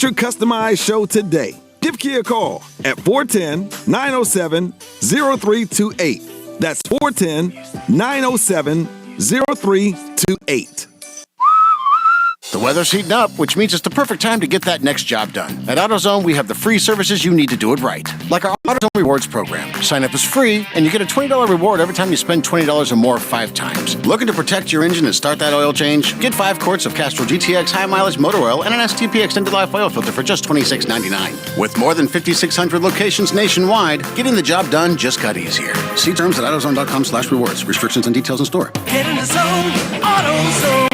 your customized show today. Give Kia a call at 410-907-0328. That's 410-907-0328. The weather's heating up, which means it's the perfect time to get that next job done. At AutoZone, we have the free services you need to do it right. Like our AutoZone Rewards program. Sign up is free, and you get a $20 reward every time you spend $20 or more 5 times. Looking to protect your engine and start that oil change? Get 5 quarts of Castrol GTX high mileage motor oil and an STP extended life oil filter for just $26.99. With more than 5,600 locations nationwide, getting the job done just got easier. See terms at AutoZone.com/rewards. Restrictions and details in store. Get in the zone, AutoZone.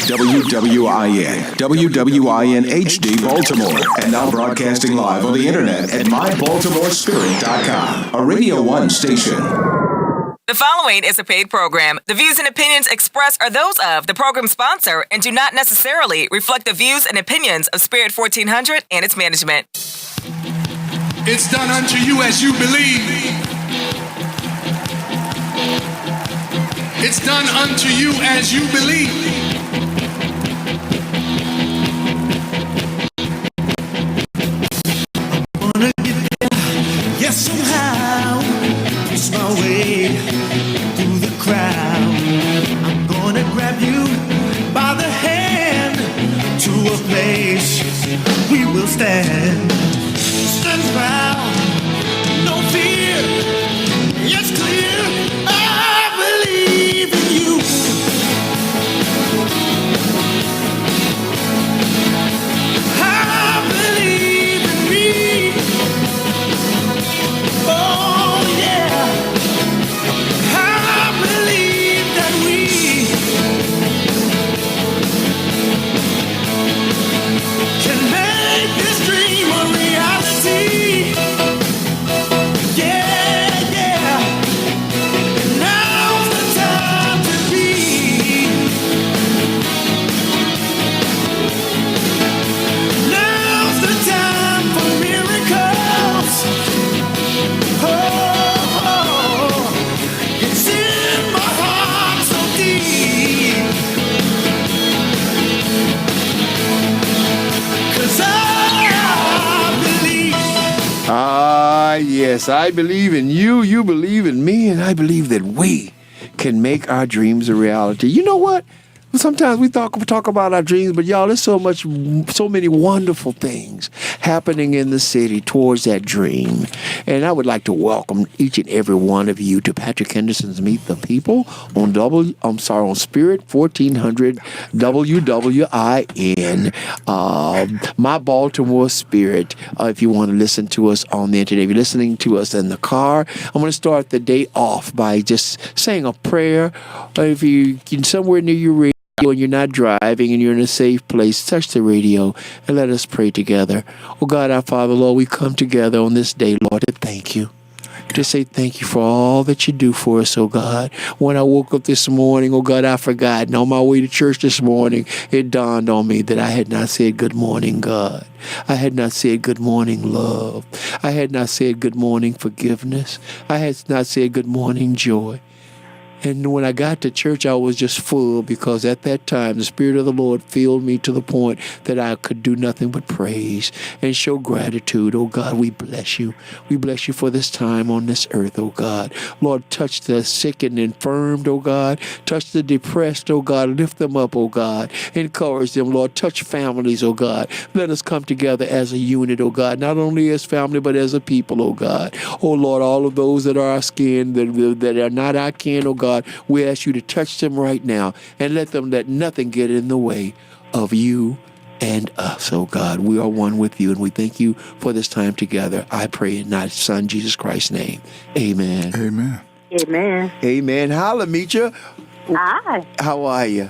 WWIN HD Baltimore, and now broadcasting live on the internet at mybaltimorespirit.com, a Radio 1 station. The following is a paid program. The views and opinions expressed are those of the program sponsor and do not necessarily reflect the views and opinions of Spirit 1400 and its management. It's done unto you as you believe. It's done unto you as you believe. Somehow, push my way through the crowd. I'm gonna grab you by the hand to a place we will stand proud, no fear. It's clear I believe in you. I believe in me. Oh yeah, I believe that we can make this dream a reality. Yeah, yeah. Now's the time to be. Now's the time for miracles. It's in my heart so deep. 'Cause I believe. Yes, I believe in you, you believe in me, and I believe that we can make our dreams a reality. You know what? Sometimes we talk about our dreams, but y'all, there's so many wonderful things happening in the city towards that dream. And I would like to welcome each and every one of you to Patrick Henderson's Meet the People on Spirit 1400 WWIN, My Baltimore Spirit. If you want to listen to us on the internet, if you're listening to us in the car, I'm going to start the day off by just saying a prayer. If you can somewhere near your radio, when you're not driving and you're in a safe place, touch the radio and let us pray together. Oh God, our Father, Lord, we come together on this day, Lord, to thank you. To say thank you for all that you do for us, oh God. When I woke up this morning, oh God, I forgot. And on my way to church this morning, it dawned on me that I had not said good morning, God. I had not said good morning, love. I had not said good morning, forgiveness. I had not said good morning, joy. And when I got to church, I was just full because at that time, the Spirit of the Lord filled me to the point that I could do nothing but praise and show gratitude. Oh God, we bless you. We bless you for this time on this earth, oh God. Lord, touch the sick and infirmed, oh God. Touch the depressed, oh God. Lift them up, oh God. Encourage them, Lord. Touch families, oh God. Let us come together as a unit, oh God. Not only as family, but as a people, oh God. Oh Lord, all of those that are our skin, that are not our kin, oh God. We ask you to touch them right now and let nothing get in the way of you and us, oh God. We are one with you, and we thank you for this time together. I pray in thy Son, Jesus Christ's name. Amen. Amen. Amen. Amen. Hi, Lamitra. Hi. How are you?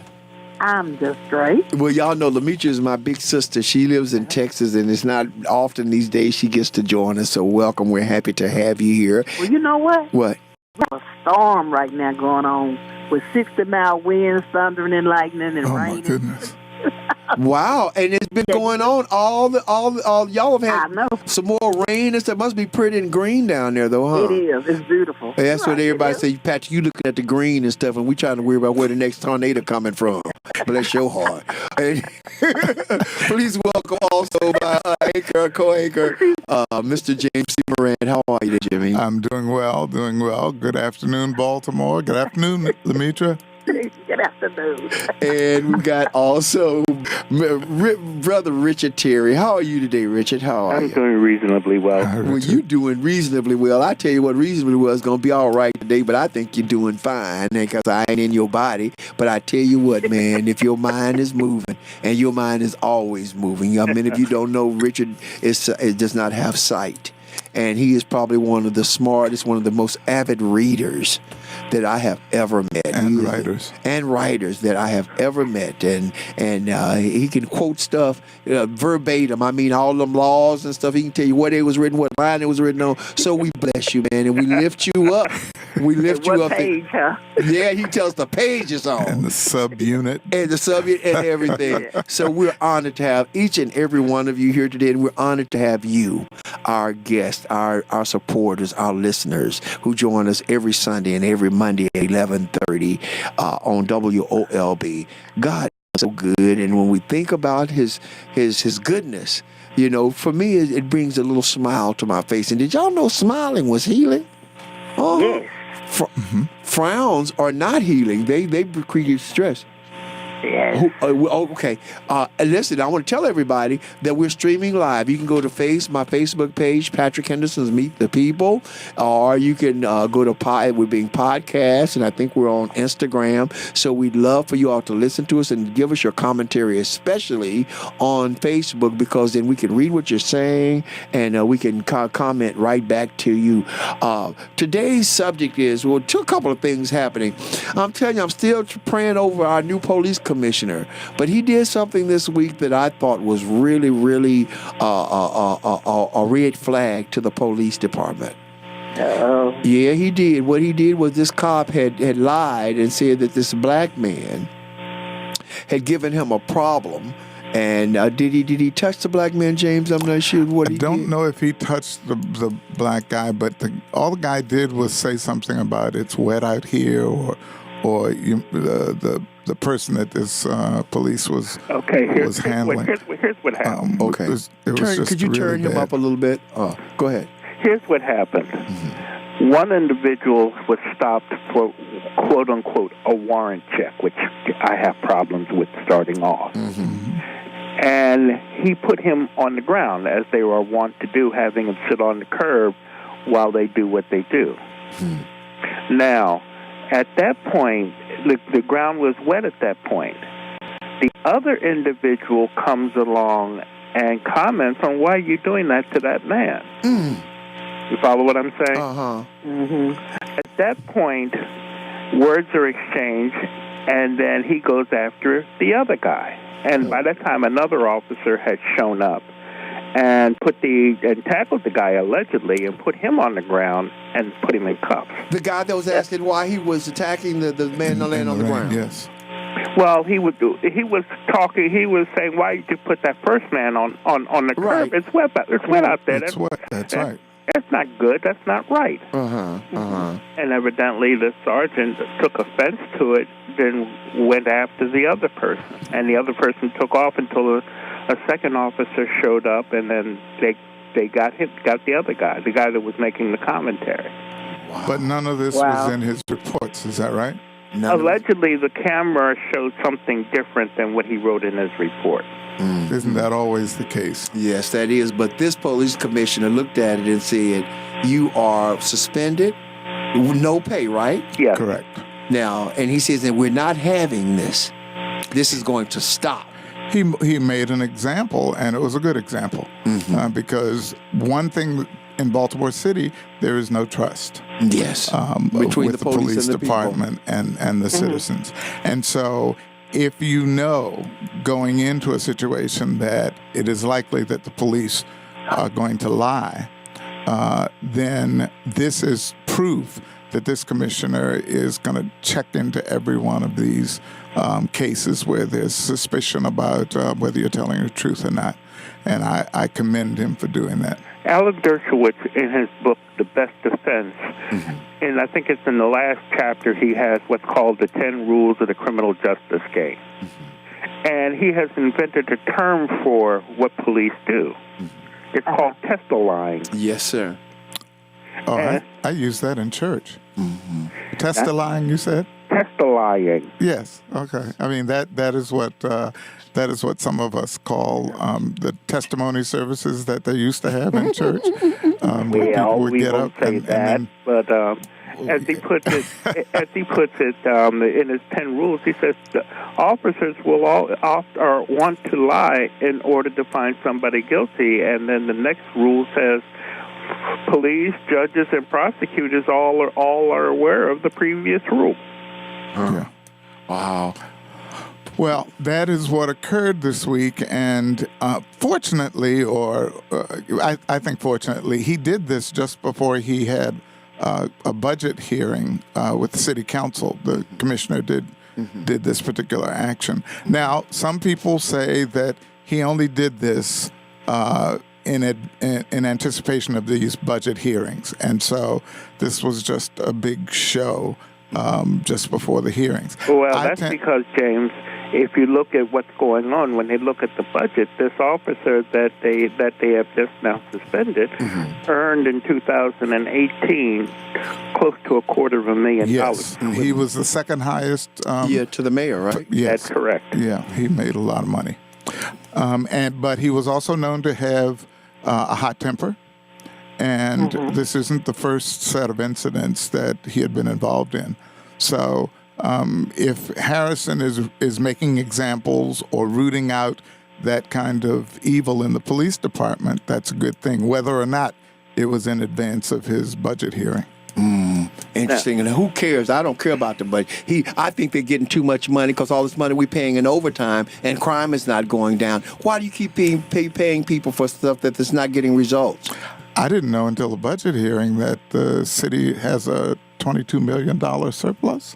I'm just great. Well, y'all know Lamitra is my big sister. She lives in Texas, and it's not often these days she gets to join us, so welcome. We're happy to have you here. Well, you know what? What? There's a storm right now going on with 60-mile winds, thundering and lightning and rain. Oh my goodness! Wow, and it's been going on all y'all have had some more rain and stuff. Must be pretty and green down there though, huh? It is. It's beautiful. Hey, that's what everybody say. Patrick, you looking at the green and stuff, and we trying to worry about where the next tornado coming from. Bless your heart. And please welcome also my co-anchor, Mr. James C. Moran. How are you, Jimmy? I'm doing well, doing well. Good afternoon, Baltimore. Good afternoon, Lemitra. Good afternoon. And we got also Brother Richard Terry. How are you today, Richard? How are you? I'm doing reasonably well. Well, you doing reasonably well. I tell you what, reasonably well is going to be all right today, but I think you're doing fine because I ain't in your body. But I tell you what, man, if your mind is moving, and your mind is always moving. I mean, if you don't know, Richard does not have sight. And he is probably one of the smartest, one of the most avid readers that I have ever met. And writers. And writers that I have ever met. And he can quote stuff verbatim. I mean, all them laws and stuff. He can tell you what it was written, what line it was written on. So we bless you, man, and we lift you up. We lift you up. Page, huh? Yeah, he tells the page is on. And the subunit. And the subunit and everything. So we're honored to have each and every one of you here today, and we're honored to have you, our guests, our supporters, our listeners who join us every Sunday and every Monday at 11:30 on WOLB. God is so good, and when we think about His goodness, you know, for me it brings a little smile to my face. And did y'all know smiling was healing? Oh, Yes. Frowns are not healing; they create stress. Yes. Okay. Listen, I want to tell everybody that we're streaming live. You can go to my Facebook page, Patrick Henderson's Meet the People, or you can go to we're being podcast, and I think we're on Instagram. So we'd love for you all to listen to us and give us your commentary, especially on Facebook, because then we can read what you're saying and we can comment right back to you. Today's subject is, a couple of things happening. I'm telling you, I'm still praying over our new police commissioner, but he did something this week that I thought was really, really a red flag to the police department. Uh-oh. Yeah, he did. What he did was this cop had lied and said that this black man had given him a problem. And did he touch the black man, James? I'm not sure what he did. I don't know if he touched the black guy, but all the guy did was say something about it's wet out here, or the person that this police was handling. Here's what happened. Okay. Could you turn him up a little bit? Go ahead. Here's what happened. Mm-hmm. One individual was stopped for, quote unquote, a warrant check, which I have problems with starting off. Mm-hmm. And he put him on the ground, as they were wont to do, having him sit on the curb while they do what they do. Mm-hmm. Now, at that point, the ground was wet at that point. The other individual comes along and comments on why you're doing that to that man. Mm. You follow what I'm saying? Uh-huh. Mm-hmm. At that point, words are exchanged, and then he goes after the other guy. And by that time, another officer had shown up and tackled the guy allegedly and put him on the ground and put him in cuffs. The guy that was asking why he was attacking the man laying on the ground. Yes. Well, he was talking. He was saying, "Why did you put that first man on the curb? Right. It's wet. It's wet out there. It's wet. That's right. That's not good. That's not right." And evidently, the sergeant took offense to it, then went after the other person, and the other person took off until a second officer showed up, and then they got the other guy, the guy that was making the commentary. Wow. But none of this was in his reports. Is that right? Allegedly, the camera showed something different than what he wrote in his report. Mm. Isn't that always the case? Yes, that is. But this police commissioner looked at it and said, "You are suspended, no pay, right?" Yes. Correct. Now, and he says that we're not having this. This is going to stop. He made an example, and it was a good example, because one thing in Baltimore City, there is no trust. Yes, between with the police and the department and the citizens. And so if you know going into a situation that it is likely that the police are going to lie, then this is proof that this commissioner is going to check into every one of these cases where there's suspicion about whether you're telling the truth or not. And I commend him for doing that. Alan Dershowitz, in his book, The Best Defense, and I think it's in the last chapter, he has what's called the 10 Rules of the Criminal Justice Game. And he has invented a term for what police do. It's called test-a-lying. Yes, sir. Oh, I use that in church. Test-a-lying, you said? Test-a-lying. Yes. Okay. I mean that is what some of us call the testimony services that they used to have in church. Where people would get up and then, but as he puts it, in his 10 rules, he says the officers will want to lie in order to find somebody guilty, and then the next rule says police, judges, and prosecutors all are aware of the previous rule. Yeah. Wow. Well, that is what occurred this week, and fortunately, I think fortunately, he did this just before he had a budget hearing with the city council. The commissioner did this particular action. Now, some people say that he only did this in anticipation of these budget hearings, and so this was just a big show just before the hearings. Well, that's because, James, if you look at what's going on, when they look at the budget, this officer that they have just now suspended earned in 2018 close to $250,000. Yes, he was the second highest. To the mayor, right? Yes, that's correct. Yeah, he made a lot of money, but he was also known to have a hot temper. And this isn't the first set of incidents that he had been involved in. So if Harrison is making examples or rooting out that kind of evil in the police department, that's a good thing, whether or not it was in advance of his budget hearing. Interesting. And who cares? I don't care about the budget. I think they're getting too much money because all this money we're paying in overtime and crime is not going down. Why do you keep paying people for stuff that's not getting results? I didn't know until the budget hearing that the city has a $22 million surplus.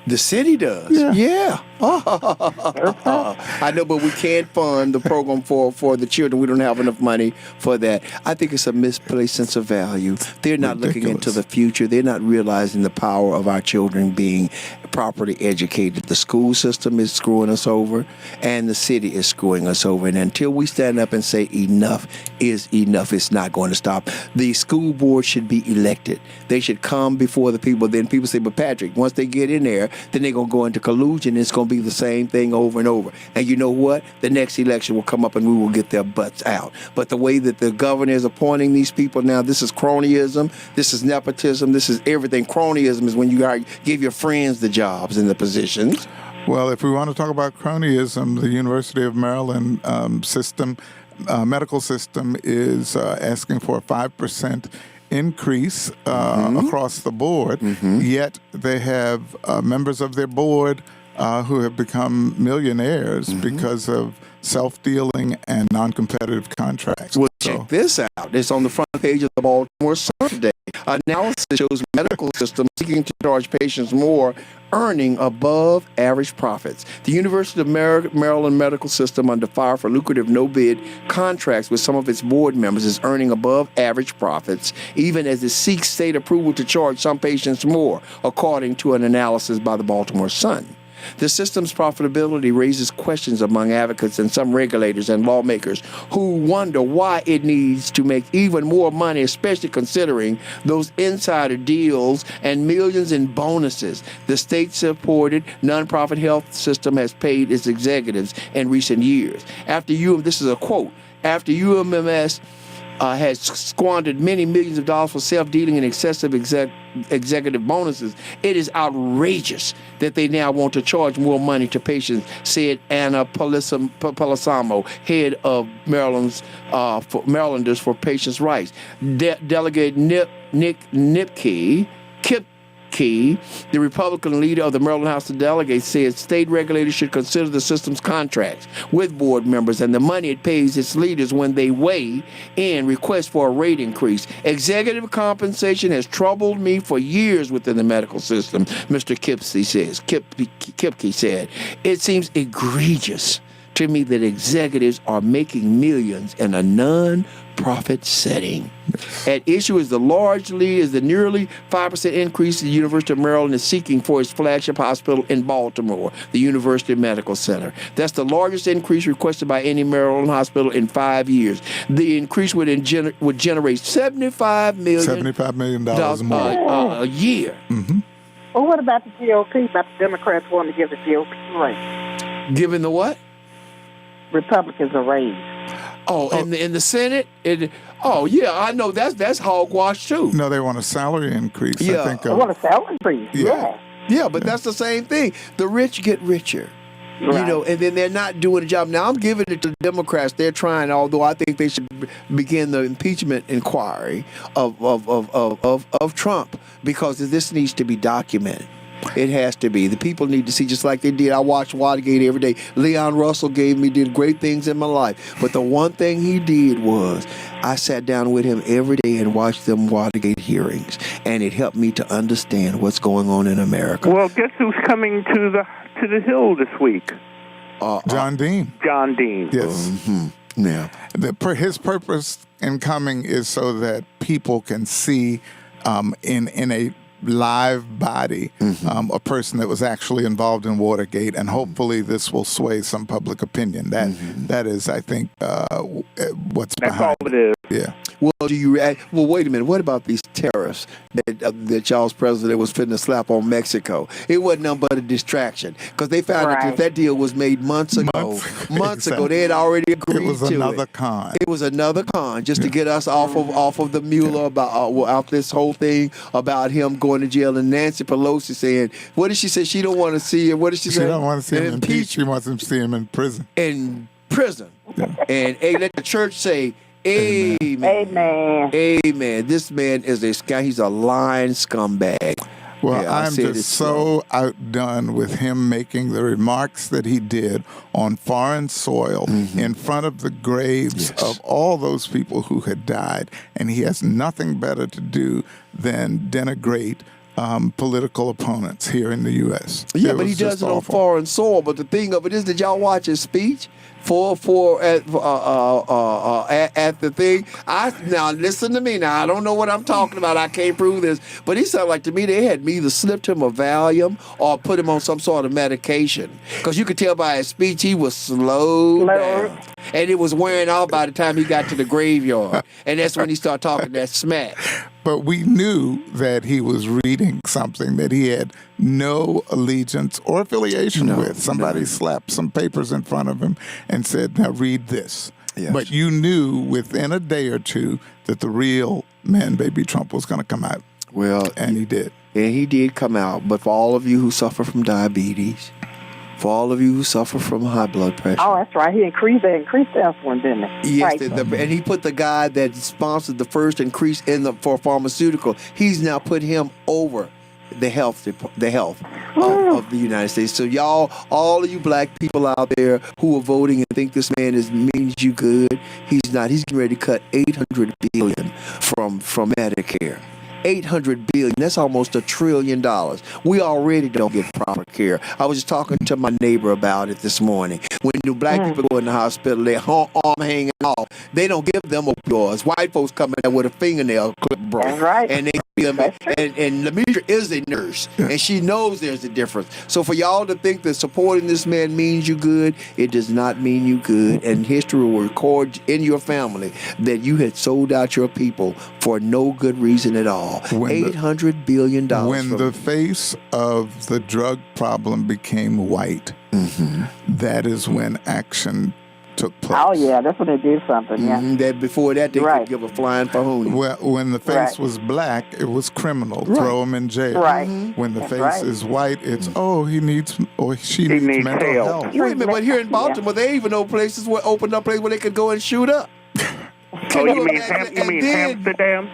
The city does? Yeah. I know, but we can't fund the program for the children. We don't have enough money for that. I think it's a misplaced sense of value. They're not looking into the future. They're not realizing the power of our children being properly educated. The school system is screwing us over, and the city is screwing us over. And until we stand up and say enough is enough, it's not going to stop. The school board should be elected. They should come before the people. Then people say, but Patrick, once they get in there, then they're going to go into collusion. It's going to be the same thing over and over. And you know what? The next election will come up and we will get their butts out. But the way that the governor is appointing these people now, this is cronyism, this is nepotism, this is everything. Cronyism is when you give your friends the jobs and the positions. Well, if we want to talk about cronyism, the University of Maryland medical system is asking for a 5% increase across the board, yet they have members of their board who have become millionaires because of self-dealing and non-competitive contracts. Well, check this out. It's on the front page of the Baltimore Sun today. Analysis shows medical systems seeking to charge patients more, earning above average profits. The University of Maryland medical system, under fire for lucrative no-bid contracts with some of its board members, is earning above average profits, even as it seeks state approval to charge some patients more, according to an analysis by the Baltimore Sun. The system's profitability raises questions among advocates and some regulators and lawmakers who wonder why it needs to make even more money, especially considering those insider deals and millions in bonuses the state-supported nonprofit health system has paid its executives in recent years. This is a quote, after UMMS has squandered many millions of dollars for self-dealing and excessive executive bonuses, it is outrageous that they now want to charge more money to patients, said Anna Polisamo, head of Marylanders for Patients' Rights. Delegate Nick Kipke, the Republican leader of the Maryland House of Delegates, said state regulators should consider the system's contracts with board members and the money it pays its leaders when they weigh in requests for a rate increase. Executive compensation has troubled me for years within the medical system, Mr. Kipke said. It seems egregious to me that executives are making millions in a non-profit setting. At issue is the nearly 5% increase the University of Maryland is seeking for its flagship hospital in Baltimore, the University Medical Center. That's the largest increase requested by any Maryland hospital in 5 years. The increase would generate $75 million more a year. Mm-hmm. Well, what about the GOP? About the Democrats wanting to give the GOP a raise? Given the what? Republicans a raise. In the Senate? I know that's hogwash too. No, they want a salary increase. Yeah. I think They want a salary increase. Yeah. Yeah, but that's the same thing. The rich get richer. Right. And then they're not doing the job. Now, I'm giving it to the Democrats. They're trying, although I think they should begin the impeachment inquiry of Trump, because this needs to be documented. It has to be. The people need to see, just like they did. I watch Watergate every day. Leon Russell did great things in my life. But the one thing he did was I sat down with him every day and watched them Watergate hearings. And it helped me to understand what's going on in America. Well, guess who's coming to the Hill this week? John Dean. John Dean. Yes. Mm-hmm. Yeah. His purpose in coming is so that people can see in a live body a person that was actually involved in Watergate, and hopefully this will sway some public opinion. That is, I think, what's That's behind all it is. Yeah. Well, wait a minute. What about these tariffs that y'all's president was finna slap on Mexico? It wasn't nothing but a distraction, because they found out that deal was made months ago. Months ago, they had already agreed to it. It was another con. It was another con just to get us off of the Mueller about out this whole thing about him going to jail, and Nancy Pelosi saying, what did she say? She don't want to see him. What did she say? She don't want to see him impeached. She wants to see him in prison. In prison. Yeah. And let the church say, Amen. Amen. Amen. This man is a guy. He's a lying scumbag. Well, I'm just so outdone with him making the remarks that he did on foreign soil in front of the graves of all those people who had died. And he has nothing better to do than denigrate political opponents here in the U.S. Yeah, but he does it on foreign soil. But the thing of it is, did y'all watch his speech? At the thing. Now listen to me. Now I don't know what I'm talking about. I can't prove this, but he sounded like to me they had me either slipped him a Valium or put him on some sort of medication, because you could tell by his speech he was slowed down, and it was wearing off by the time he got to the graveyard, and that's when he started talking that smack. But we knew that he was reading something that he had no allegiance or affiliation with. Somebody slapped some papers in front of him and said, now read this. Yes. But you knew within a day or two that the real man, baby Trump, was going to come out. Well, and he did. And he did come out. But for all of you who suffer from diabetes, for all of you who suffer from high blood pressure. Oh, that's right. He increased that one, didn't he? Yes, and he put the guy that sponsored the first increase for pharmaceutical. He's now put him over the health of the United States. So y'all, all of you black people out there who are voting and think this man means you good, he's not. He's getting ready to cut $800 billion from Medicare. $800 billion. That's almost $1 trillion. We already don't get proper care. I was just talking to my neighbor about it this morning. When the black people go in the hospital, their arm hanging off. They don't give them opioids. White folks come in there with a fingernail clip broke. That's right. And they give them. And Lamitra is a nurse, and she knows there's a difference. So for y'all to think that supporting this man means you good, it does not mean you good. And history will record in your family that you had sold out your people for no good reason at all. $800 billion. When the face of the drug problem became white, that is when action took place. Oh, yeah, that's when they did something, yeah. That before that, they could give a flying fahoonie. Well, when the face was black, it was criminal. Throw him in jail. Right. When the face is white, it's, he needs mental health. Wait a minute, but here in Baltimore, they even know places where opened up places where they could go and shoot up. You mean Amsterdam?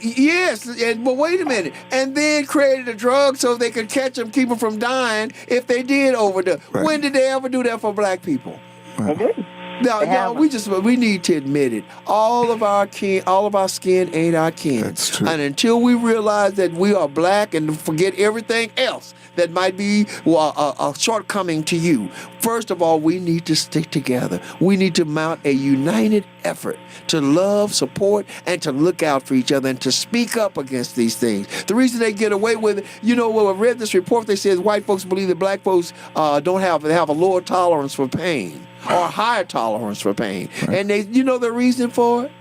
Yes, but wait a minute. And then created a drug so they could catch them, keep them from dying if they did overdose. Right. When did they ever do that for black people? They did. Now, we need to admit it. All of our skin ain't our kin. That's true. And until we realize that we are black and forget everything else that might be a shortcoming to you, first of all, we need to stick together. We need to mount a united effort to love, support, and to look out for each other and to speak up against these things. The reason they get away with it, when I read this report, they said white folks believe that black folks don't have a lower tolerance for pain or a higher tolerance for pain. Right. And they, the reason for it?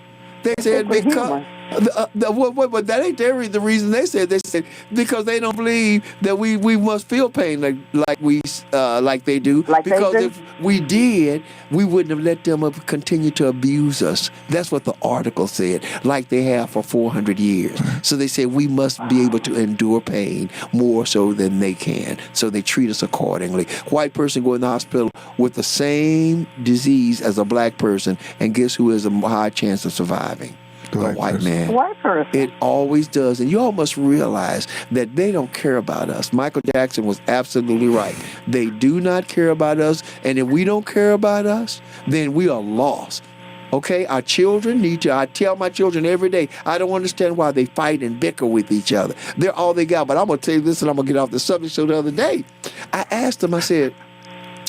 They said because... but that ain't the reason they said. They said because they don't believe that we must feel pain like they do. Because if we did, we wouldn't have let them continue to abuse us. That's what the article said, like they have for 400 years. So they said we must be able to endure pain more so than they can. So they treat us accordingly. White person go in the hospital with the same disease as a black person, and guess who has a high chance of surviving? The white man. White person. It always does. And you all must realize that they don't care about us. Michael Jackson was absolutely right. They do not care about us. And if we don't care about us, then we are lost. Okay? Our children need to. I tell my children every day, I don't understand why they fight and bicker with each other. They're all they got. But I'm going to tell you this, and I'm going to get off the subject. So the other day, I asked them, I said,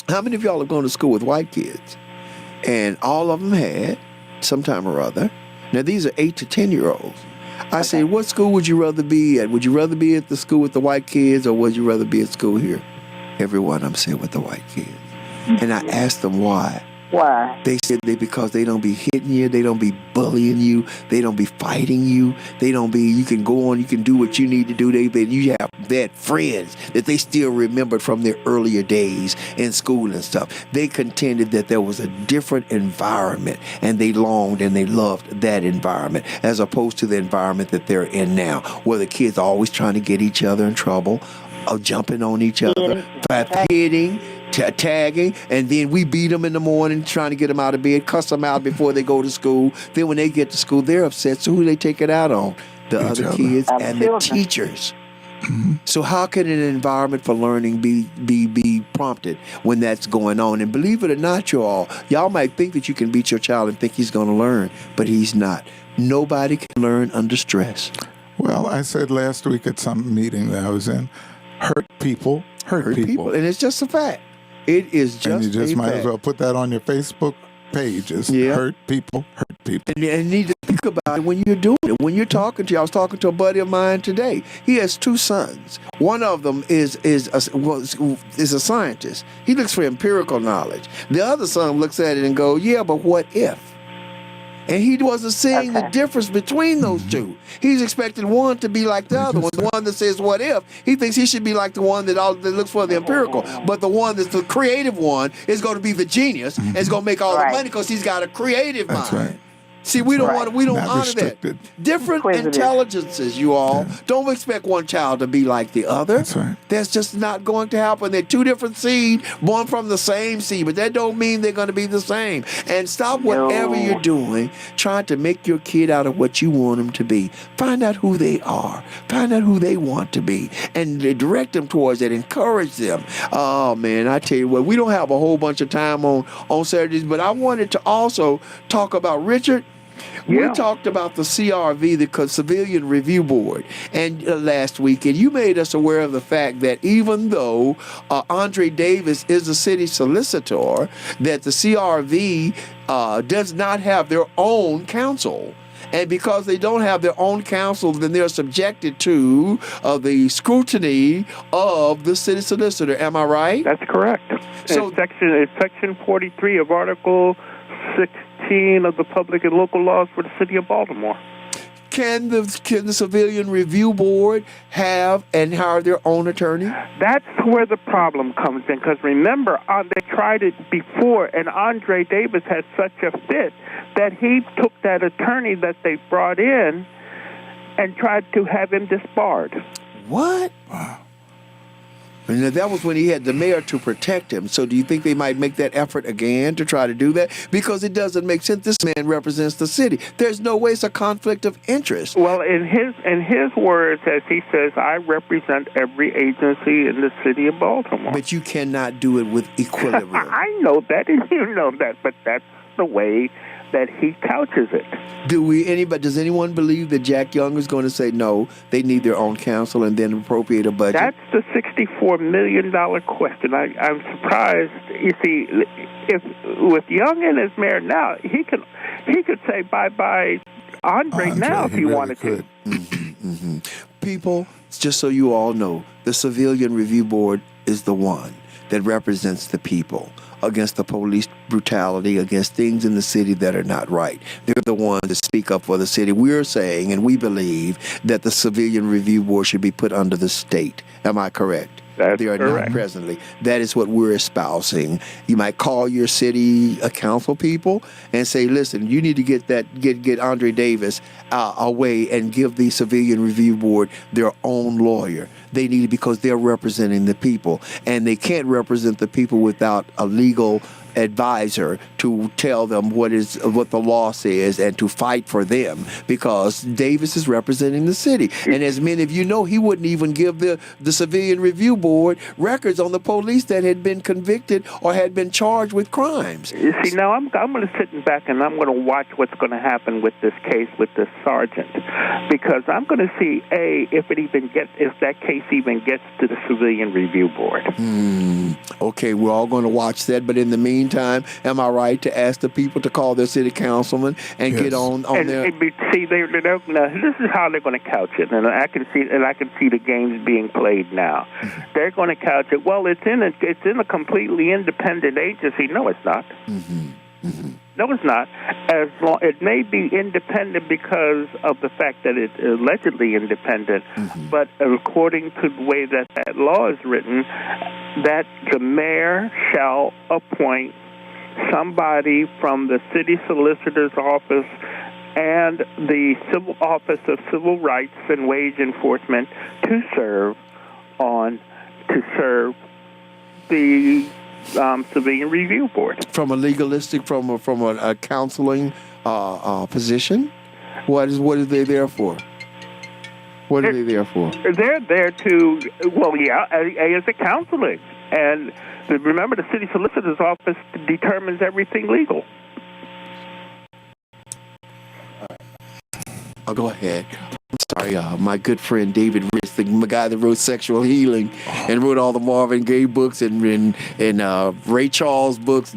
how many of y'all have gone to school with white kids? And all of them had, sometime or other. Now, these are 8 to 10-year-olds. I say, what school would you rather be at? Would you rather be at the school with the white kids, or would you rather be at school here? Every one of them said with the white kids. And I asked them why. Why? They said because they don't be hitting you, they don't be bullying you, they don't be fighting you, you can go on, you can do what you need to do. You have that friends that they still remembered from their earlier days in school and stuff. They contended that there was a different environment, and they longed and they loved that environment as opposed to the environment that they're in now, where the kids are always trying to get each other in trouble, or jumping on each other, hitting, tagging, and then we beat them in the morning trying to get them out of bed, cuss them out before they go to school. Then when they get to school, they're upset. So who they take it out on? The other kids and the teachers. Mm-hmm. So how can an environment for learning be prompted when that's going on? And believe it or not, y'all might think that you can beat your child and think he's going to learn, but he's not. Nobody can learn under stress. Well, I said last week at some meeting that I was in, hurt people hurt people. And it's just a fact. It is just a fact. And you just might as well put that on your Facebook pages. Yeah. Hurt people hurt people. And you need to think about it when you're doing it. When you're talking to, I was talking to a buddy of mine today. He has 2 sons. One of them is a scientist. He looks for empirical knowledge. The other son looks at it and goes, yeah, but what if? And he wasn't seeing the difference between those two. He's expecting one to be like the other one. The one that says what if, he thinks he should be like the one that looks for the empirical. But the one that's the creative one is going to be the genius and is going to make all the money because he's got a creative mind. Right. See, we don't honor restricted. that. Different intelligences, you all. Yeah. Don't expect one child to be like the other. That's right. That's just not going to happen. They're 2 different seeds, born from the same seed, but that don't mean they're going to be the same. And stop whatever you're doing, trying to make your kid out of what you want them to be. Find out who they are. Find out who they want to be, and direct them towards it. Encourage them. Oh man, I tell you what, we don't have a whole bunch of time on Saturdays, but I wanted to also talk about Richard. We talked about the CRV, the Civilian Review Board, and last week, and you made us aware of the fact that even though Andre Davis is a city solicitor, that the CRV does not have their own counsel. And because they don't have their own counsel, then they're subjected to the scrutiny of the city solicitor. Am I right? That's correct. So it's section 43 of Article 16 of the Public and Local Laws for the City of Baltimore. Can the Civilian Review Board have and hire their own attorney? That's where the problem comes in, because remember, they tried it before, and Andre Davis had such a fit that he took that attorney that they brought in and tried to have him disbarred. What? Wow. And that was when he had the mayor to protect him. So do you think they might make that effort again to try to do that? Because it doesn't make sense. This man represents the city. There's no way it's a conflict of interest. Well, in his words, as he says, I represent every agency in the city of Baltimore. But you cannot do it with equilibrium. I know that, and you know that, but that's the way that he couches it. Does anyone believe that Jack Young is going to say no, they need their own counsel and then appropriate a budget? That's the $64 million question. I'm surprised. You see, if with Young in as mayor now, he could say bye-bye Andre now if he really wanted could. to. People, just so you all know, the Civilian Review Board is the one that represents the people against the police brutality, against things in the city that are not right. They're the ones that speak up for the city. We're saying, and we believe, that the Civilian Review Board should be put under the state. Am I correct? That's they are correct. not presently. That is what we're espousing. You might call your city council people and say, listen, you need to get Andre Davis away and give the Civilian Review Board their own lawyer. They need it because they're representing the people, and they can't represent the people without a legal advisor to tell them what the law says and to fight for them, because Davis is representing the city. And as many of you know, he wouldn't even give the Civilian Review Board records on the police that had been convicted or had been charged with crimes. You see, now I'm going to sit back and I'm going to watch what's going to happen with this case with this sergeant, because I'm going to see if that case even gets to the Civilian Review Board. Okay, we're all going to watch that, but in the meantime, am I right to ask the people to call their city councilman and get on their... See, this is how they're going to couch it, and I can see the games being played now. They're going to couch it. Well, it's in a completely independent agency. No, it's not. No, it's not. It may be independent because of the fact that it's allegedly independent, but according to the way that law is written, that the mayor shall appoint somebody from the city solicitor's office and the Civil Office of Civil Rights and Wage Enforcement to serve the Civilian Review Board. From a legalistic, from a counseling position? What are they there for? What are they there for? They're there to, as a counseling. And remember, the city solicitor's office determines everything legal. I'll go ahead. I'm sorry, my good friend David Rich, the guy that wrote Sexual Healing and wrote all the Marvin Gaye books and Ray Charles books.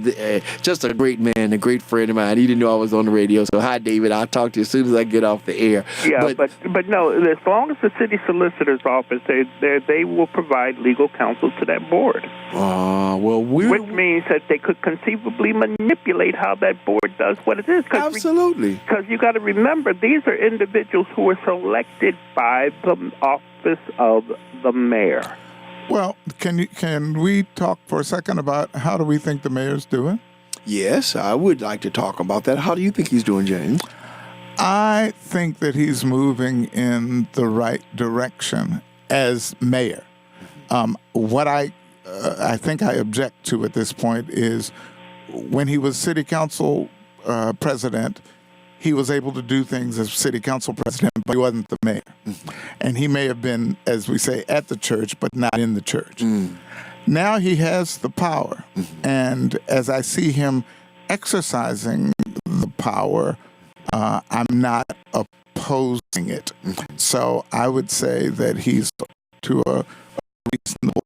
Just a great man, a great friend of mine. He didn't know I was on the radio. So, hi, David. I'll talk to you as soon as I get off the air. Yeah, but no, as long as the city solicitor's office, they will provide legal counsel to that board. Which means that they could conceivably manipulate how that board does what it is. Absolutely. Because you got to remember, these are individuals who are selected by the office of the mayor. Well, can we talk for a second about how do we think the mayor's doing? Yes, I would like to talk about that. How do you think he's doing, James? I think that he's moving in the right direction as mayor. What I think I object to at this point is when he was city council president, he was able to do things as city council president, but he wasn't the mayor. And he may have been, as we say, at the church, but not in the church. Now he has the power. And as I see him exercising the power, I'm not opposing it. So I would say that he's to a reasonable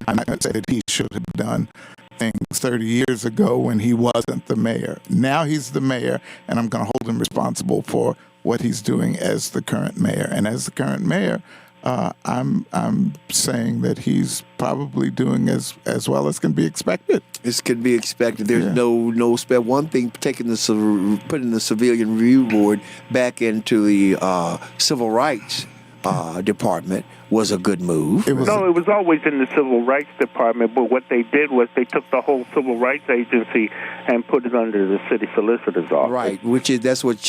I'm not going to say that he should have done things 30 years ago when he wasn't the mayor. Now he's the mayor, and I'm going to hold him responsible for what he's doing as the current mayor. And as the current mayor, I'm saying that he's probably doing as well as can be expected. This can be expected. There's no spare. One thing, putting the Civilian Review Board back into the Civil Rights Department was a good move. It was always in the Civil Rights Department, but what they did was they took the whole Civil Rights Agency and put it under the city solicitor's office. Right, that's what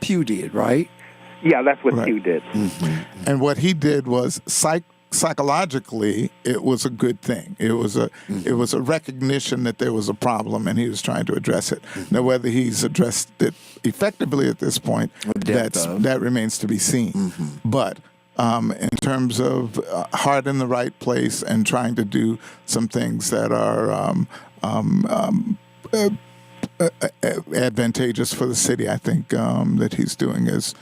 Pew did, right? Yeah, that's what Pew did. And what he did was psychologically, it was a good thing. It was a recognition that there was a problem, and he was trying to address it. Now, whether he's addressed it effectively at this point, that remains to be seen. But in terms of heart in the right place and trying to do some things that are advantageous for the city. I think that he's doing as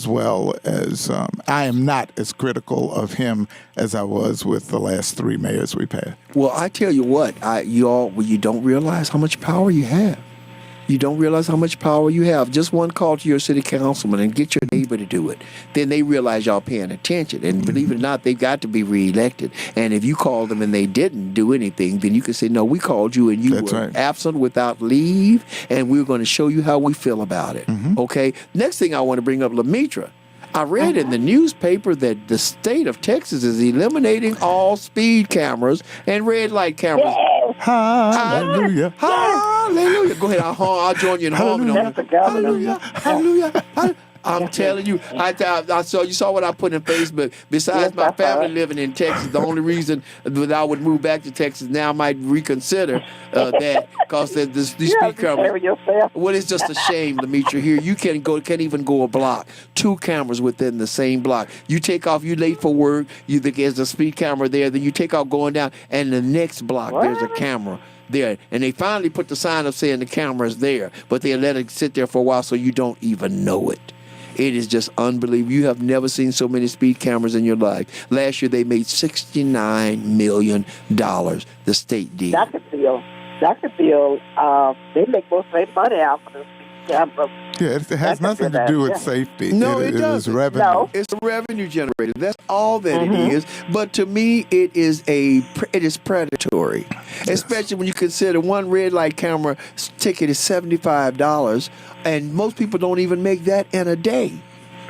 well as I am not as critical of him as I was with the last three mayors we've had. Well, I tell you what, you don't realize how much power you have. You don't realize how much power you have. Just one call to your city councilman and get your neighbor to do it. Then they realize y'all paying attention. And believe it or not, they've got to be reelected. And if you call them and they didn't do anything, then you can say, no, we called you and you were absent without leave, and we're going to show you how we feel about it. Okay? Next thing I want to bring up, Lemitra. I read in the newspaper that the state of Texas is eliminating all speed cameras and red light cameras. Hallelujah. Hallelujah. Go ahead. I'll join you in harmony. Hallelujah. Hallelujah. I'm telling you, I saw you saw what I put in Facebook. Besides my family living in Texas, the only reason that I would move back to Texas now, I might reconsider that because these speed cameras. Well, it's just a shame, Lemitra. Here you can't even go a block. 2 cameras within the same block. You take off, you late for work. There's a speed camera there. Then you take off going down, and the next block there's a camera there. And they finally put the sign up saying the camera's there, but they let it sit there for a while so you don't even know it. It is just unbelievable. You have never seen so many speed cameras in your life. Last year, they made $69 million. The state did. Dr. Bill, they make most of their money out of the speed cameras. Yeah, it has nothing to do with safety. No, it doesn't. It is revenue. No. It's a revenue generator. That's all that it is. But to me, it is predatory, especially when you consider one red light camera ticket is $75, and most people don't even make that in a day.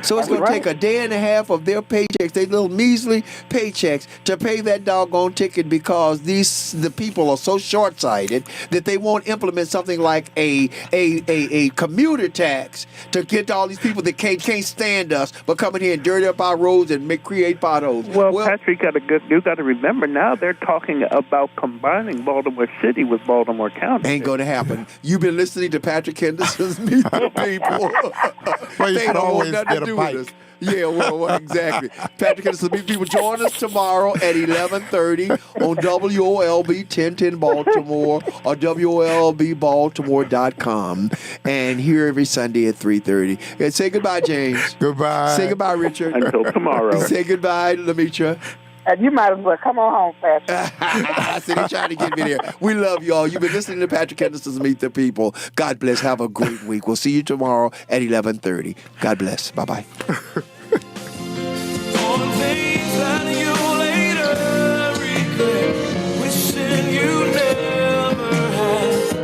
So it's going to take a day and a half of their paychecks, their little measly paychecks, to pay that doggone ticket because the people are so short-sighted that they won't implement something like a commuter tax to get all these people that can't stand us but come in here and dirty up our roads and create potholes. Well, Patrick, you got to remember now they're talking about combining Baltimore City with Baltimore County. Ain't going to happen. You've been listening to Patrick Henderson's Meet the People. Well, you They can don't want always nothing get to a do bike. with us. Yeah, well, exactly. Patrick Henderson, people join us tomorrow at 11:30 on WOLB 1010 Baltimore or WOLBbaltimore.com, and here every Sunday at 3:30. And say goodbye, James. Goodbye. Say goodbye, Richard. Until tomorrow. Say goodbye, Lemitra. And you might as well come on home, Patrick. I said he's trying to get me there. We love y'all. You've been listening to Patrick Henderson's Meet the People. God bless. Have a great week. We'll see you tomorrow at 11:30. God bless. Bye-bye.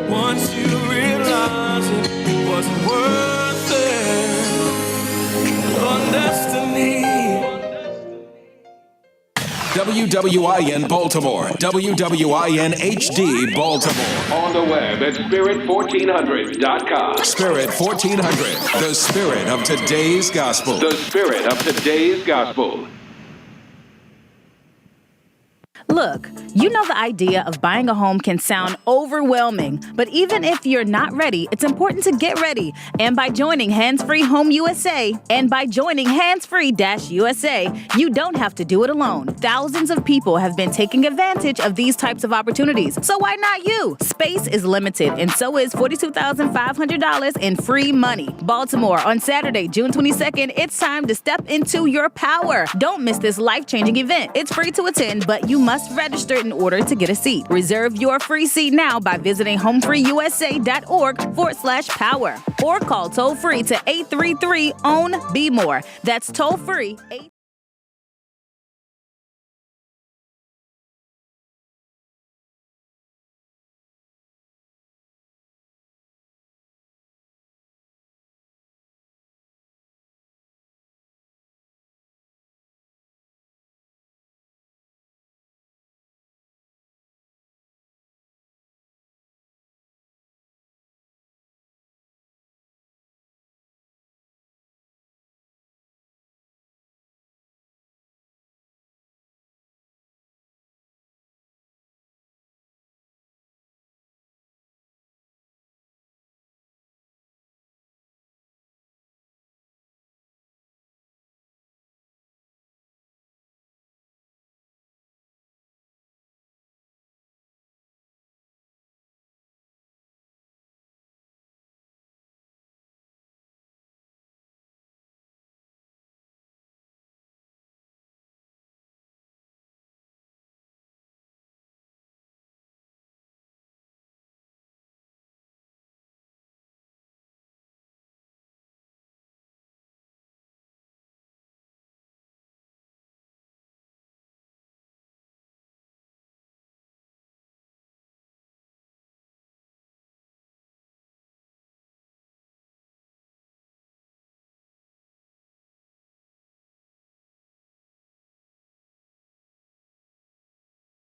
Once you realize it wasn't worth it. On destiny. WWIN Baltimore, WWIN HD Baltimore. On the web at spirit1400.com. Spirit 1400, the spirit of today's gospel. The spirit of today's gospel. Look, you know the idea of buying a home can sound overwhelming, but even if you're not ready, it's important to get ready. And by joining Hands-Free Home USA, Hands-Free-USA, you don't have to do it alone. Thousands of people have been taking advantage of these types of opportunities, so why not you? Space is limited, and so is $42,500 in free money. Baltimore, on Saturday, June 22nd, it's time to step into your power. Don't miss this life-changing event. It's free to attend, but you must register in order to get a seat. Reserve your free seat now by visiting homefreeusa.org/power or call toll-free to 833-OWN-BE-MORE. That's toll-free